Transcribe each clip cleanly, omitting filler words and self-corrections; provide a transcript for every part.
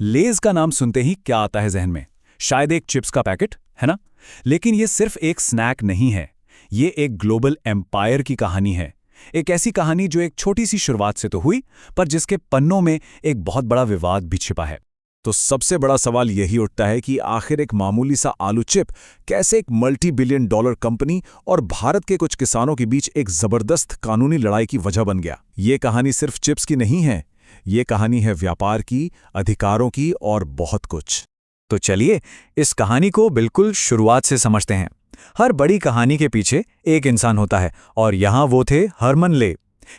लेज का नाम सुनते ही क्या आता है जहन में? शायद एक चिप्स का पैकेट, है ना? लेकिन ये सिर्फ एक स्नैक नहीं है। ये एक ग्लोबल एम्पायर की कहानी है। एक ऐसी कहानी जो एक छोटी सी शुरुआत से तो हुई, पर जिसके पन्नों में एक बहुत बड़ा विवाद भी छिपा है। तो सबसे बड़ा सवाल यही उठता है कि आखिर एक मामूली सा आलू चिप कैसे एक मल्टी बिलियन डॉलर कंपनी और भारत के कुछ किसानों के बीच एक जबरदस्त कानूनी लड़ाई की वजह बन गया। ये कहानी सिर्फ चिप्स की नहीं है, ये कहानी है व्यापार की, अधिकारों की और बहुत कुछ। तो चलिए इस कहानी को बिल्कुल शुरुआत से समझते हैं। हर बड़ी कहानी के पीछे एक इंसान होता है और यहाँ वो थे हरमन ले,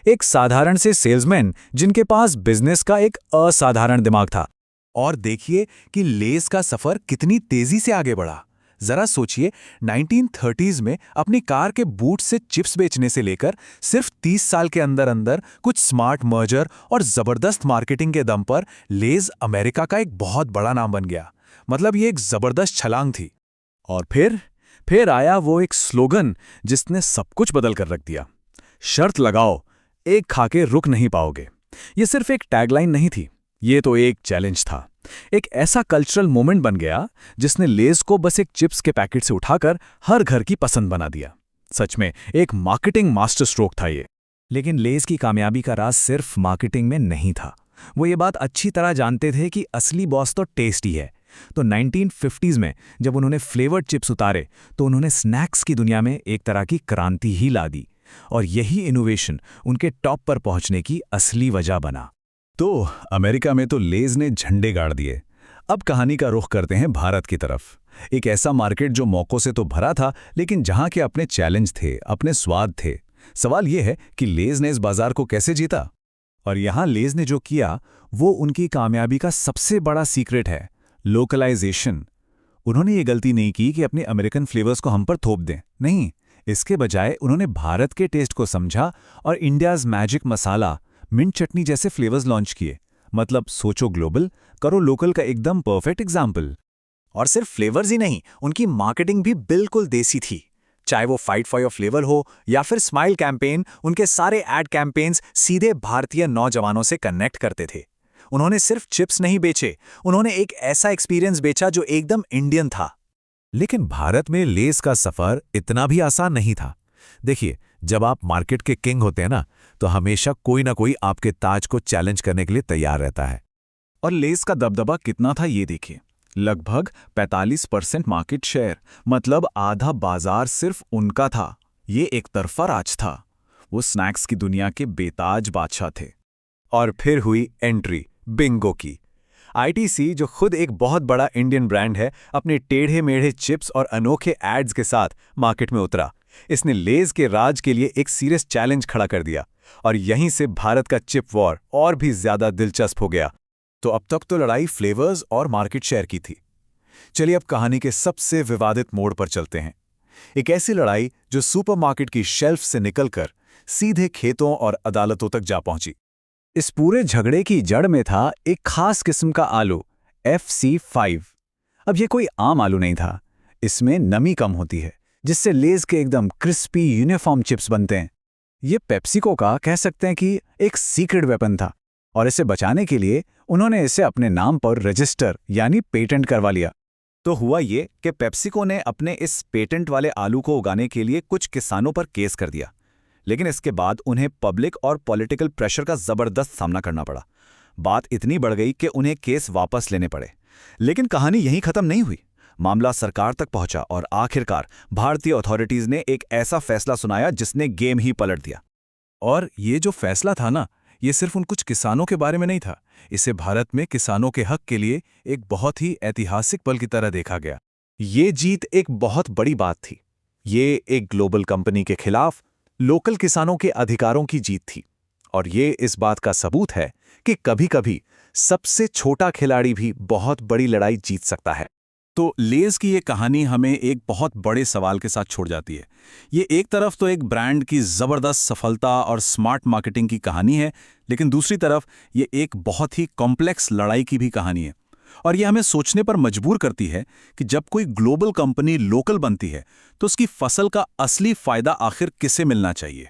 एक साधारण से सेल्समैन जिनके पास बिजनेस का एक असाधारण दिमाग था। और देखिए कि लेस का सफर कितनी तेजी से आगे बढ़ा। जरा सोचिए, 1930s में अपनी कार के बूट से चिप्स बेचने से लेकर सिर्फ 30 साल के अंदर अंदर कुछ स्मार्ट मर्जर और जबरदस्त मार्केटिंग के दम पर लेज अमेरिका का एक बहुत बड़ा नाम बन गया। मतलब ये एक जबरदस्त छलांग थी। और फिर आया वो एक स्लोगन जिसने सब कुछ बदल कर रख दिया। शर्त लगाओ, एक खाके रुक नहीं पाओगे। ये सिर्फ एक टैगलाइन नहीं थी, ये तो एक चैलेंज था। एक ऐसा कल्चरल मोमेंट बन गया जिसने लेज को बस एक चिप्स के पैकेट से उठाकर हर घर की पसंद बना दिया। सच में एक मार्केटिंग मास्टर स्ट्रोक था ये। लेकिन लेज की कामयाबी का राज सिर्फ मार्केटिंग में नहीं था। वो ये बात अच्छी तरह जानते थे कि असली बॉस तो टेस्ट ही है। तो 1950s में जब उन्होंने फ्लेवर्ड चिप्स उतारे तो उन्होंने स्नैक्स की दुनिया में एक तरह की क्रांति ही ला दी। और यही इनोवेशन उनके टॉप पर पहुंचने की असली वजह बना। तो अमेरिका में तो लेज ने झंडे गाड़ दिए। अब कहानी का रुख करते हैं भारत की तरफ। एक ऐसा मार्केट जो मौकों से तो भरा था, लेकिन जहां के अपने चैलेंज थे, अपने स्वाद थे। सवाल यह है कि लेज ने इस बाजार को कैसे जीता? और यहां लेज ने जो किया वो उनकी कामयाबी का सबसे बड़ा सीक्रेट है, लोकलाइजेशन। उन्होंने ये गलती नहीं की कि अपने अमेरिकन फ्लेवर्स को हम पर थोप दें। नहीं, इसके बजाय उन्होंने भारत के टेस्ट को समझा और इंडियाज़ मैजिक मसाला, मिंट चटनी जैसे फ्लेवर्स लॉन्च किए। मतलब सोचो ग्लोबल, करो लोकल का एकदम परफेक्ट एग्जाम्पल। और सिर्फ फ्लेवर्स ही नहीं, उनकी मार्केटिंग भी बिल्कुल देसी थी। चाहे वो फाइट फॉर योर फ्लेवर हो या फिर स्माइल कैंपेन, उनके सारे एड कैंपेन्स सीधे भारतीय नौजवानों से कनेक्ट करते थे। उन्होंने सिर्फ चिप्स नहीं बेचे, उन्होंने एक ऐसा एक्सपीरियंस बेचा जो एकदम इंडियन था। लेकिन भारत में लेस का सफर इतना भी आसान नहीं था। देखिए, जब आप मार्केट के किंग होते हैं ना, तो हमेशा कोई ना कोई आपके ताज को चैलेंज करने के लिए तैयार रहता है। और लेस का दबदबा कितना था ये देखिए, लगभग 45% मार्केट शेयर, मतलब आधा बाजार सिर्फ उनका था। ये एक तरफा राज था। वो स्नैक्स की दुनिया के बेताज बादशाह थे। और फिर हुई एंट्री बिंगो की। आईटीसी, जो खुद एक बहुत बड़ा इंडियन ब्रांड है, अपने टेढ़े मेढ़े चिप्स और अनोखे एड्स के साथ मार्केट में उतरा। इसने लेज के राज के लिए एक सीरियस चैलेंज खड़ा कर दिया और यहीं से भारत का चिप वॉर और भी ज्यादा दिलचस्प हो गया। तो अब तक तो लड़ाई फ्लेवर्स और मार्केट शेयर की थी। चलिए अब कहानी के सबसे विवादित मोड़ पर चलते हैं। एक ऐसी लड़ाई जो सुपरमार्केट की शेल्फ से निकलकर सीधे खेतों और अदालतों तक जा पहुंची। इस पूरे झगड़े की जड़ में था एक खास किस्म का आलू, FC5। अब ये कोई आम आलू नहीं था। इसमें नमी कम होती है, जिससे लेज के एकदम क्रिस्पी यूनिफॉर्म चिप्स बनते हैं। ये पेप्सिको का कह सकते हैं कि एक सीक्रेट वेपन था, और इसे बचाने के लिए उन्होंने इसे अपने नाम पर रजिस्टर यानी पेटेंट करवा लिया। तो हुआ ये कि पेप्सिको ने अपने इस पेटेंट वाले आलू को उगाने के लिए कुछ किसानों पर केस कर दिया। लेकिन इसके बाद उन्हें पब्लिक और पॉलिटिकल प्रेशर का जबरदस्त सामना करना पड़ा। बात इतनी बढ़ गई कि उन्हें केस वापस लेने पड़े। लेकिन कहानी यहीं खत्म नहीं हुई। मामला सरकार तक पहुंचा और आखिरकार भारतीय अथॉरिटीज ने एक ऐसा फैसला सुनाया जिसने गेम ही पलट दिया। और ये जो फैसला था ना, ये सिर्फ उन कुछ किसानों के बारे में नहीं था। इसे भारत में किसानों के हक के लिए एक बहुत ही ऐतिहासिक पल की तरह देखा गया। ये जीत एक बहुत बड़ी बात थी। ये एक ग्लोबल कंपनी के खिलाफ लोकल किसानों के अधिकारों की जीत थी। और ये इस बात का सबूत है कि कभी-कभी सबसे छोटा खिलाड़ी भी बहुत बड़ी लड़ाई जीत सकता है। तो लेज की ये कहानी हमें एक बहुत बड़े सवाल के साथ छोड़ जाती है। ये एक तरफ तो एक ब्रांड की ज़बरदस्त सफलता और स्मार्ट मार्केटिंग की कहानी है, लेकिन दूसरी तरफ ये एक बहुत ही कॉम्प्लेक्स लड़ाई की भी कहानी है। और ये हमें सोचने पर मजबूर करती है कि जब कोई ग्लोबल कंपनी लोकल बनती है, तो उसकी फसल का असली फायदा आखिर किसे मिलना चाहिए।